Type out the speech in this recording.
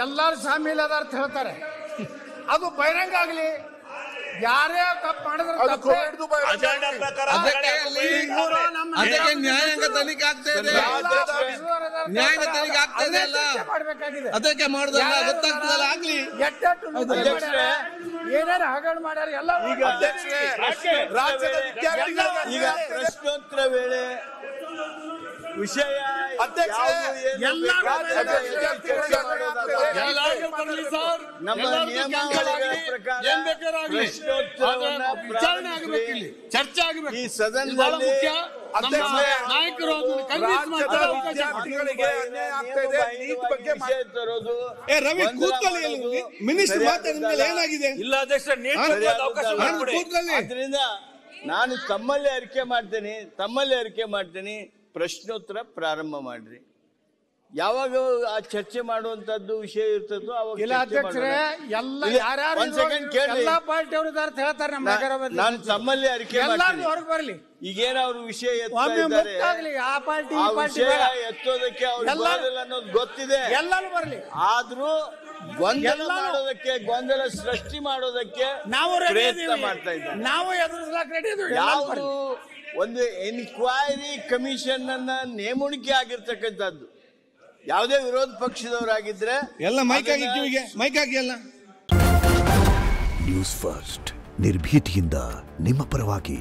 ಎಲ್ಲಾರು ಶಾಮೀಲ್ ಅದಾರ ಅಂತ ಹೇಳ್ತಾರೆ. ಅದು ಬಹಿರಂಗ ಆಗ್ಲಿ, ಯಾರೇ ತಪ್ಪು ಮಾಡಿದ್ರೆ ಅದಕ್ಕೆ ನ್ಯಾಯಾಂಗ ತನಿಖೆ ಆಗ್ತಾ ಇದೆ, ನ್ಯಾಯಾಂಗ ತನಿಖೆ ಆಗ್ತಾ ಇದೆ ಅಲ್ಲ, ಅದಕ್ಕೆ ಮಾಡೋದಲ್ಲ, ಗೊತ್ತಾಗ್ತದಲ್ಲ ಆಗ್ಲಿ. ಏನೇನು ಹಗರಣ ಮಾಡ್ಯಾರ ಎಲ್ಲ ಈಗ ಪ್ರಶ್ನೋತ್ತರ ವೇಳೆ ವಿಷಯ ನಮ್ಮ ನಿಯಮಾವಳಿಗಳ ಪ್ರಕಾರ ಚರ್ಚೆ ಆಗಬೇಕು. ಈ ಸದನದಲ್ಲಿ ನಾಯಕರು ರವಿ ಕೂತ್ಕೊಳ್ಳಿ, ಮಿನಿಸ್ಟರ್ ಮಾತಾಡಿದ ಏನಾಗಿದೆ ಇಲ್ಲ ಅಧ್ಯಕ್ಷ, ಆದ್ರಿಂದ ನಾನು ತಮ್ಮಲ್ಲಿ ಅರಿಕೆ ಮಾಡ್ತೇನೆ, ಪ್ರಶ್ನೋತ್ತರ ಪ್ರಾರಂಭ ಮಾಡ್ರಿ. ಯಾವಾಗ ಆ ಚರ್ಚೆ ಮಾಡುವಂತದ್ದು ವಿಷಯ ಇರ್ತದೋ ಅವಾಗ ಎಲ್ಲಾ ಪಾರ್ಟಿ ಅವರು ಹೇಳ್ತಾರೆ. ನಾನು ತಮ್ಮಲ್ಲಿ ಅರಿಕೆ ಹೊರಗೆ ಬರ್ಲಿ. ಈಗೇನ ಅವ್ರ ವಿಷಯ ಎತ್ತೋದಕ್ಕೆ ಅನ್ನೋದು ಗೊತ್ತಿದೆ, ಎಲ್ಲಾನು ಬರ್ಲಿ. ಆದ್ರೂ ಗೊಂದಲ ಸೃಷ್ಟಿ ಮಾಡೋದಕ್ಕೆ ನಾವು ಪ್ರಯತ್ನ ಮಾಡ್ತಾ ಇದ್ದೇವೆ. ನಾವು ಎದುರಿಸಲಿಕ್ಕೆ ರೆಡಿ ಇದ್ದೀವಿ. ಯಾವುದು ಒಂದು ಎನ್ಕ್ವೈರಿ ಕಮಿಷನ್ ಅನ್ನ ನೇಮಣಿಕೆ ಆಗಿರ್ತಕ್ಕಂಥದ್ದು, ಯಾವುದೇ ವಿರೋಧ ಪಕ್ಷದವರಾಗಿದ್ರೆ ಎಲ್ಲ ಮೈಕ್ ಆಗಿ ಎಲ್ಲ. ನ್ಯೂಸ್ ಫಸ್ಟ್ ನಿರ್ಭೀತಿಯಿಂದ ನಿಮ್ಮ ಪರವಾಗಿ.